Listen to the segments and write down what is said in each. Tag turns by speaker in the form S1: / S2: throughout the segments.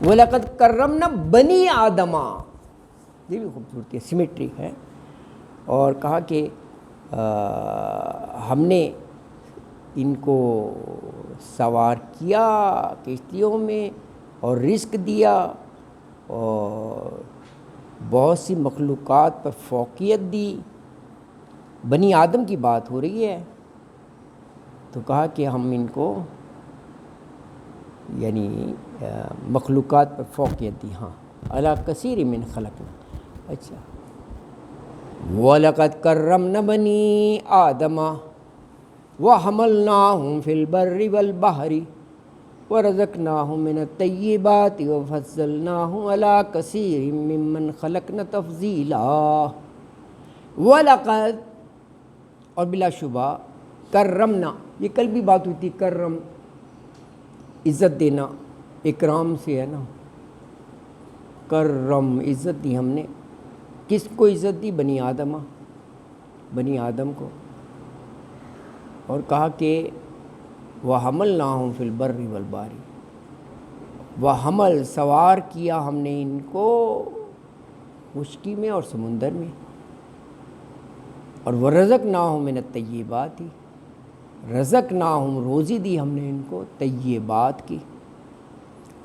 S1: وَلَقَدْ كَرَّمْنَا بَنِي آدَمَ، یہ بھی خوبصورتی ہے، سیمیٹری ہے. اور کہا کہ ہم نے ان کو سوار کیا کشتیوں میں اور رزق دیا اور بہت سی مخلوقات پر فوقیت دی. بنی آدم کی بات ہو رہی ہے. تو کہا کہ ہم ان کو یعنی مخلوقات پر فوقیت دی. ہاں علی کثیر من خلقنا. اچھا وَلَقَدْ كَرَّمْنَا بَنِي آدَمَ وَحَمَلْنَاهُمْ فِي الْبَرِّ وَالْبَحْرِ وَرَزَقْنَاهُمْ مِنَ الطَّيِّبَاتِ وَفَضَّلْنَاهُمْ عَلَى كَثِيرٍ مِّمَّنْ خَلَقْنَا تَفْضِيلًا. وَلَقَدْ، اور بلا شبہ، کرمنا، یہ کل بھی بات ہوئی تھی. کرم عزت دینا، اکرام سے ہے نا. کرم عزت دی ہم نے. کس کو عزت دی؟ بنی آدمہ، بنی آدم کو. اور کہا کہ وَحَمَلْنَاهُمْ فِي الْبَرِّ وَالْبَحْرِ، وَحَمل سوار کیا ہم نے ان کو خشکی میں اور سمندر میں. اور وَرَزَقْنَاهُمْ مِنَ الطَّيِّبَاتِ، رزقناہم روزی دی ہم نے ان کو طیبات کی.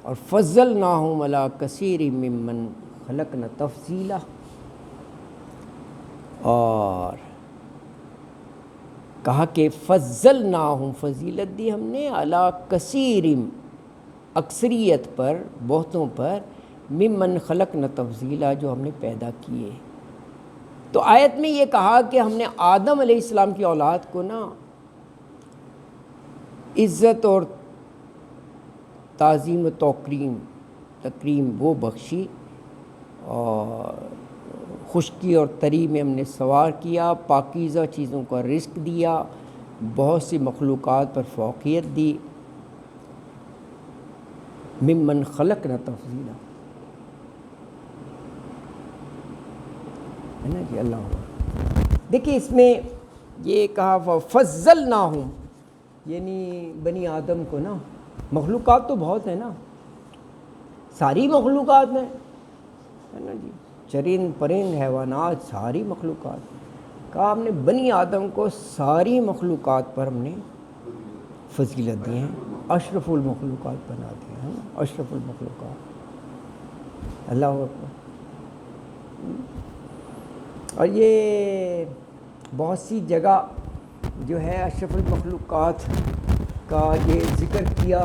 S1: اور فضلناہم علی کثیر ممن خلقنا تفضیلا، اور کہا کہ فضلناہم فضیلت دی ہم نے علی کثیر اکثریت پر، بہتوں پر، ممن خلقنا تفضیلا جو ہم نے پیدا کیے. تو آیت میں یہ کہا کہ ہم نے آدم علیہ السلام کی اولاد کو نا عزت اور تعظیم و تکریم وہ بخشی، اور خشکی اور تری میں ہم نے سوار کیا، پاکیزہ چیزوں کا رزق دیا، بہت سی مخلوقات پر فوقیت دی. ممن خلقنا تفضیلا، ہے نا جی. اللہ دیکھیے اس میں یہ کہا فضلناہم، یعنی بنی آدم کو نا. مخلوقات تو بہت ہیں نا، ساری مخلوقات ہیں، ہے نا جی. چرند پرند حیوانات ساری مخلوقات. کہا ہم نے بنی آدم کو ساری مخلوقات پر ہم نے فضیلت دی ہیں، اشرف المخلوقات بنا دیا ہے نا، اشرف المخلوقات. اللہ اکبر. اور یہ بہت سی جگہ جو ہے اشرف المخلوقات کا یہ ذکر کیا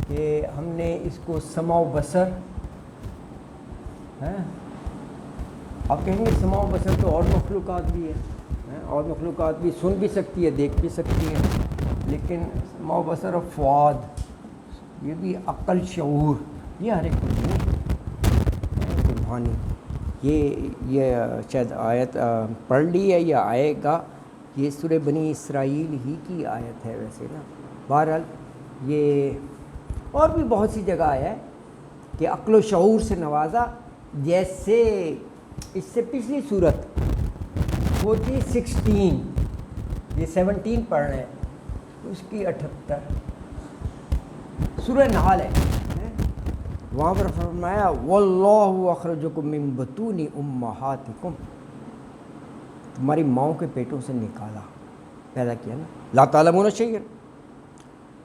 S1: کہ ہم نے اس کو سمع و بصر ہے. آپ کہیں گے سمع و بصر تو اور مخلوقات بھی ہے، اور مخلوقات بھی سن بھی سکتی ہے، دیکھ بھی سکتی ہے، لیکن سمع و بصر اور فؤاد یہ بھی عقل، شعور، یہ ہر ایک کو نہیں. قربانی یہ شاید آیت پڑھ لی ہے یا آئے گا. یہ سورہ بنی اسرائیل ہی کی آیت ہے ویسے نا. بہرحال یہ اور بھی بہت سی جگہ آیا ہے کہ عقل و شعور سے نوازا. جیسے اس سے پچھلی صورت وہ تھی 16، یہ 17 پڑھ رہے ہیں، اس کی 78 سورہ نحل ہے. وہاں پر فرمایا واللہ اخرجکم من بطون امہاتکم، تمہاری ماؤں کے پیٹوں سے نکالا، پیدا کیا نا. لا تعلمون شیئا،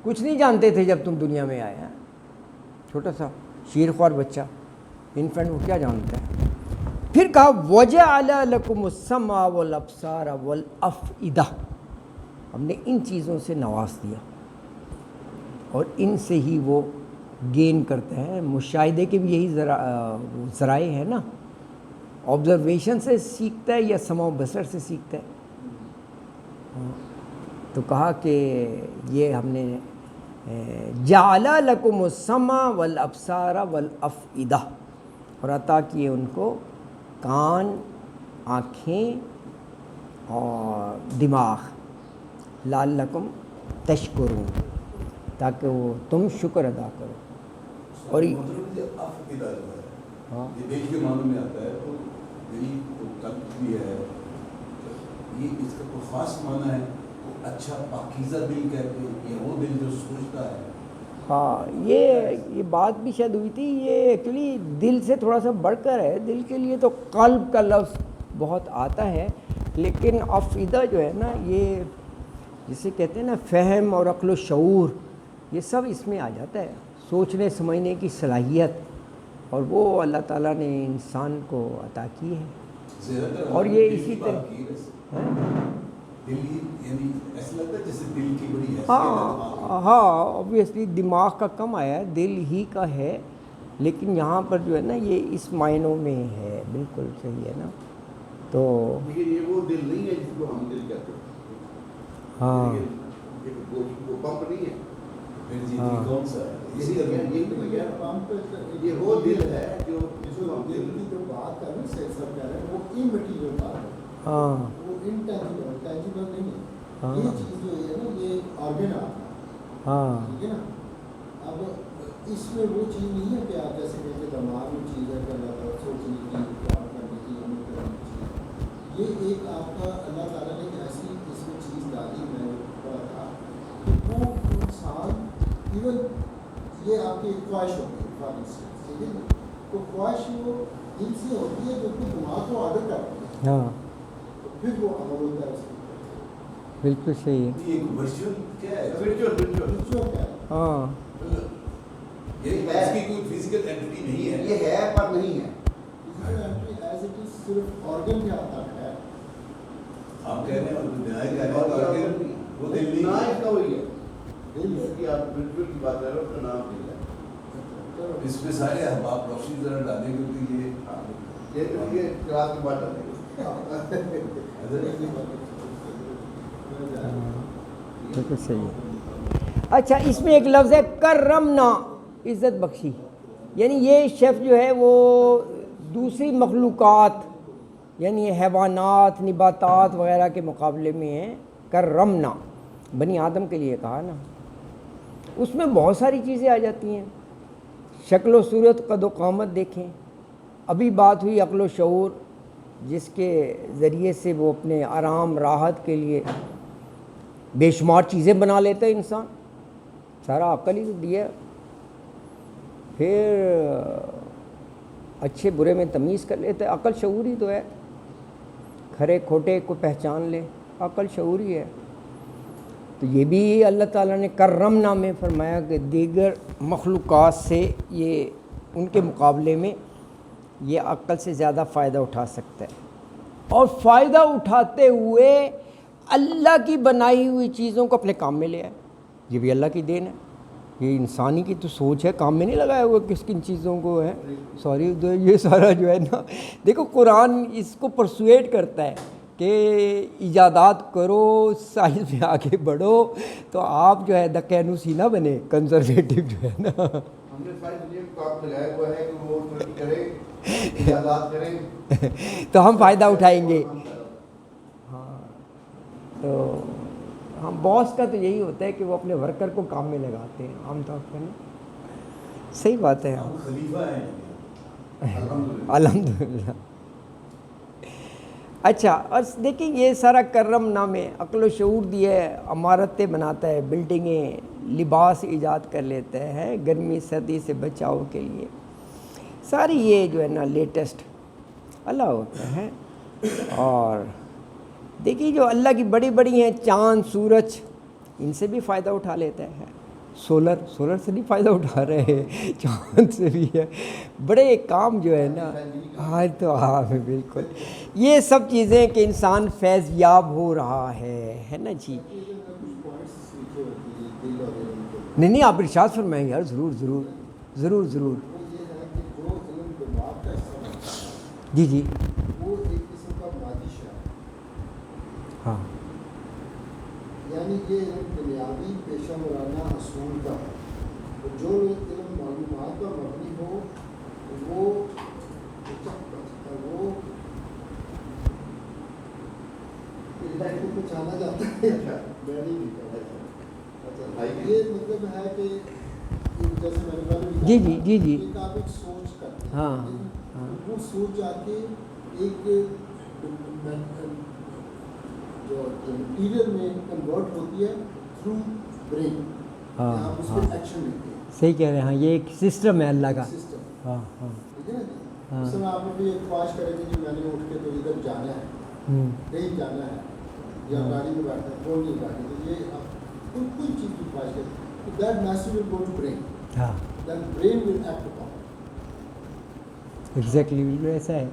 S1: کچھ نہیں جانتے تھے جب تم دنیا میں آئے. چھوٹا سا شیر خوار بچہ، انفینٹ، وہ کیا جانتا ہے. پھر کہا وجعل لکم السمع والابصار والافئدہ، ہم نے ان چیزوں سے نواز دیا اور ان سے ہی وہ گین کرتے ہیں. مشاہدے کے بھی یہی ذرائع ہیں نا. آبزرویشن سے سیکھتا ہے یا سمع و بصر سے سیکھتا ہے. تو کہا کہ یہ ہم نے جعل لکم السمع والابصار والافئدہ، اور عطا کیے ان کو کان، آنکھیں اور دماغ، لعلکم تشکرون، تاکہ وہ تم شکر ادا کرو. اور
S2: یہ دل کے معنی میں آتا ہے، تو دل تو قلب بھی ہے، یہ اس کا کوئی خاص معنی ہے؟ تو اچھا پاکیزہ دل کہتے ہیں، یہ وہ دل جو سوچتا ہے،
S1: ہاں یہ بات بھی شاید ہوئی تھی. یہ ایکچولی دل سے تھوڑا سا بڑھ کر ہے. دل کے لیے تو قلب کا لفظ بہت آتا ہے, لیکن افئدہ جو ہے نا, یہ جسے کہتے ہیں نا فہم اور عقل و شعور, یہ سب اس میں آ جاتا ہے. سوچنے سمجھنے کی صلاحیت, اور وہ اللہ تعالیٰ نے انسان کو عطا کی ہے. اور یہ اسی طرح
S2: دل ہی یعنی ایسا لگتا ہے جیسے دل کی بڑی حیثیت
S1: ہاں ہاں آبویسلی دماغ کا کم آیا ہے, دل ہی کا ہے, لیکن یہاں پر جو ہے نا یہ اس معنوں میں ہے. بالکل صحیح ہے نا. تو
S3: لیکن یہ وہ دل نہیں ہے جس کو ہم دل کہتے ہیں.
S1: ہاں
S3: وہ پمپ نہیں ہے.
S2: پھر جی دل کون سا ہے؟ اسی طرح
S3: یہ تو میں کہہ رہا ہوں پمپ, یہ وہ دل ہے جو جس کو ہم
S4: دل
S3: دل
S4: کی جو بات کر رہے ہیں سید صاحب کہہ رہے ہیں وہ انمیٹیریل بات ہے,
S1: ہاں
S4: وہ انٹینجیبل ٹینجیبل نہیں ہے.
S1: ہاں
S4: یہ چیز جو ہے نا یہ آرگن آپ ہے,
S1: ہاں
S4: ٹھیک ہے نا. اب اس میں وہ چیز نہیں ہے کہ آپ جیسے کہ دماغ میں چیز ہے کہ اللہ تعالیٰ سوچنے کی, کام کرنے کی, عمل کرنے کی چیز. یہ ایک آپ کا اللہ تعالیٰ نے ایک ایسی اس میں چیز ڈالی, میں پڑھا تھا کہ وہ انسان ایون یہ آپ کی خواہش ہوتی ہے فار انسٹنس, ٹھیک ہے نا. تو خواہش وہ دل سے ہوتی ہے جو کہ دماغ کو آرڈر کرتی ہے,
S1: ہاں
S4: تو پھر وہ عمل ہوتا ہے اس میں.
S1: بالکل صحیح ہے.
S2: یہ ایک ورچوئل کیا ہے؟
S4: ریچول کیا ہے؟
S1: ہاں
S2: یہ اس کی کوئی فزیکل اینٹی نہیں ہے.
S3: یہ ہے پر نہیں ہے.
S4: ایز اٹ از صرف آرگن کے آتا ہے.
S2: آپ کہہ رہے ہیں ڈینائی کر رہے ہیں کہ وہ دل نہیں ہے.
S3: اس کا وہی ہے.
S4: دل
S3: اس کی آپ بالکل کی بات کر رہے ہو, اس کا نام دل ہے.
S2: اس میں سارے احباب روشنی ذرا ڈالیں کیونکہ
S3: یہ کلاس کی بات ہے.
S1: بالکل صحیح ہے. اچھا اس میں ایک لفظ ہے کرمنا, عزت بخشی. یعنی یہ شیف جو ہے وہ دوسری مخلوقات یعنی حیوانات نباتات وغیرہ کے مقابلے میں ہے. کرمنا بنی آدم کے لیے کہا نا, اس میں بہت ساری چیزیں آ جاتی ہیں. شکل و صورت قد و قامت دیکھیں. ابھی بات ہوئی عقل و شعور, جس کے ذریعے سے وہ اپنے آرام راحت کے لیے بے شمار چیزیں بنا لیتا ہے انسان. سارا عقل ہی دیا. پھر اچھے برے میں تمیز کر لیتا ہے. عقل شعور ہی تو ہے. کھرے کھوٹے کو پہچان لے, عقل شعور ہی ہے. تو یہ بھی اللہ تعالیٰ نے کرمنا میں فرمایا کہ دیگر مخلوقات سے یہ ان کے مقابلے میں یہ عقل سے زیادہ فائدہ اٹھا سکتا ہے, اور فائدہ اٹھاتے ہوئے اللہ کی بنائی ہوئی چیزوں کو اپنے کام میں لے آئے. یہ بھی اللہ کی دین ہے. یہ انسانی کی تو سوچ ہے, کام میں نہیں لگایا ہوا کس کن چیزوں کو ہے. سوری یہ سارا جو ہے نا, دیکھو قرآن اس کو پرسویٹ کرتا ہے کہ ایجادات کرو, سائنس میں آگے بڑھو, تو آپ جو ہے دقیانوسی نہ بنے, کنزرویٹو جو ہے نا.
S3: ہم نے ساری دنیا کو کام لگایا ہوا ہے کہ وہ ترقی کرے, ایجادات کریں,
S1: تو ہم فائدہ اٹھائیں گے. ہاں تو ہم باس کا تو یہی ہوتا ہے کہ وہ اپنے ورکر کو کام میں لگاتے ہیں عام طور پر نا. صحیح بات ہے.
S2: ہم خلیفہ ہیں
S1: الحمدللہ. اچھا اور دیکھیں یہ سارا کرم نام ہے, عقل و شعور دیا ہے, عمارتیں بناتا ہے, بلڈنگیں, لباس ایجاد کر لیتا ہے گرمی سردی سے بچاؤ کے لیے. ساری یہ جو ہے نا لیٹسٹ اللہ ہوتا ہے. اور دیکھیے جو اللہ کی بڑی بڑی ہیں, چاند سورج, ان سے بھی فائدہ اٹھا لیتا ہے. سولر سے نہیں فائدہ اٹھا رہے ہیں, چاند سے بھی ہے. بڑے کام جو ہے نا, ہاں تو ہاں بالکل یہ سب چیزیں کہ انسان فیض یاب ہو رہا ہے نا جی. نہیں نہیں آپ ارشاد فرمائیں یار, ضرور ضرور ضرور ضرور.
S4: یہ ہے کہ جو علم دماغ کا حصہ ہوتا ہے
S1: جی جی
S4: وہ ایک قسم کا مادی شے ہے.
S1: ہاں
S4: یعنی یہ علم بنیادی پیشہ ورانہ اصول کا ہے. جو علم معلومات کا مبنی ہو وہ کو پہچانا جاتا ہے. میں نہیں کہا یہ مطلب ہے کہ جیسے میں نے پہلے
S1: جی جی جی جی
S4: ایک آپ ایک سوچ کرتے ہیں,
S1: ہاں ہاں
S4: وہ سوچ جا کے ایک جو مٹیریل میں کنورٹ ہوتی ہے تھرو برین.
S1: ہاں
S4: آپ اس کو ایکشن لیتے ہیں.
S1: صحیح کہہ رہے ہیں. ہاں یہ ایک سسٹم ہے اللہ کا.
S4: سسٹم.
S1: ہاں ہاں
S4: ٹھیک ہے نا جی.
S1: ہاں.
S4: اس میں آپ بھی ایک خواہش کریں گے کہ میں نے اٹھ کے تو ادھر جانا ہے, کہیں جانا ہے, یا گاڑی میں بیٹھنا ہے, کون نہیں گاڑی, تو یہ آپ کوئی چیز کی خواہش کریں تو that message will go to brain,
S1: ہاں
S4: then brain will act upon.
S1: Exactly بالکل ایسا ہے.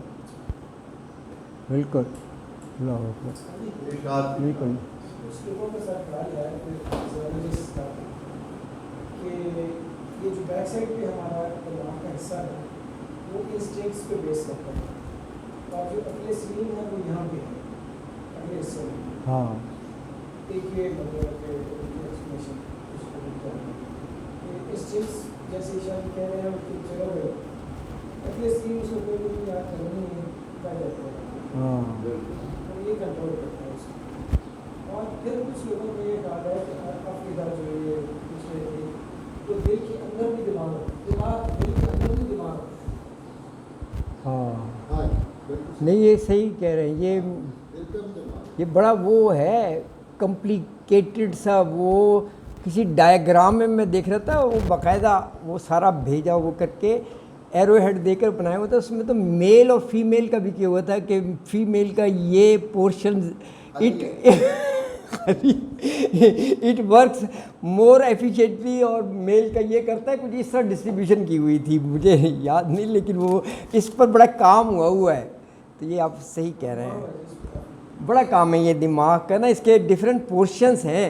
S1: بالکل. اللہ اکبر. بالکل.
S5: اس کے اوپر میں سر خیال ہے کہ یہ جو بیک سائڈ پہ ہمارا دماغ کا حصہ ہے وہ انسٹنکٹس پہ بیس کرتا ہے, اور جو اگلے سین ہے وہ یہاں پہ ہے اگلے حصے میں.
S1: ہاں
S5: ایک یہ مطلب کہ ایکسپلینیشن اس کو انسٹنکٹس جیسے شاید کہہ رہے ہیں کہ چلو گئے اگلے سین اس کو کوئی بھی یاد کرنی ہے کر جاتے ہیں,
S1: ہاں
S5: تو یہ کنٹرول کرتا ہے اس کو. اور پھر کچھ لوگوں نے یہ کہا ہے کہ افریقہ جو یہ پوچھ رہے تھے تو دل کے اندر بھی دماغ دل کے اندر بھی دماغ.
S1: ہاں.
S4: ہاں بالکل
S1: نہیں یہ صحیح کہہ رہے ہیں. یہ بڑا وہ ہے کمپلیکیٹڈ سا, وہ کسی ڈائیگرام میں دیکھ رہا تھا, وہ باقاعدہ وہ سارا بھیجا وہ کر کے ایرو ہیڈ دے کر بنایا ہوا تھا. اس میں تو میل اور فیمیل کا بھی کیا ہوا تھا کہ فیمیل کا یہ portion it works more efficiently اور میل کا یہ کرتا ہے, کچھ اس طرح ڈسٹریبیوشن کی ہوئی تھی, مجھے یاد نہیں, لیکن وہ اس پر بڑا کام ہوا ہے. تو یہ آپ صحیح کہہ رہے ہیں, بڑا کام ہے یہ دماغ کا نا. اس کے ڈفرینٹ پورشنس ہیں.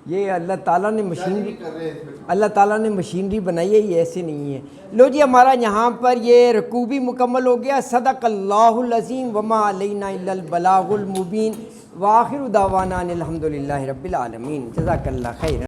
S1: یہ اللہ تعالیٰ نے مشینری بنائی ہے, یہ ایسے نہیں ہے. لو جی ہمارا یہاں پر یہ رکوع بھی مکمل ہو گیا. صدق اللہ العظیم وما علینا الا البلاغ المبین. وآخر دعوانا الحمد للہ رب العالمین. جزاک اللہ خیر.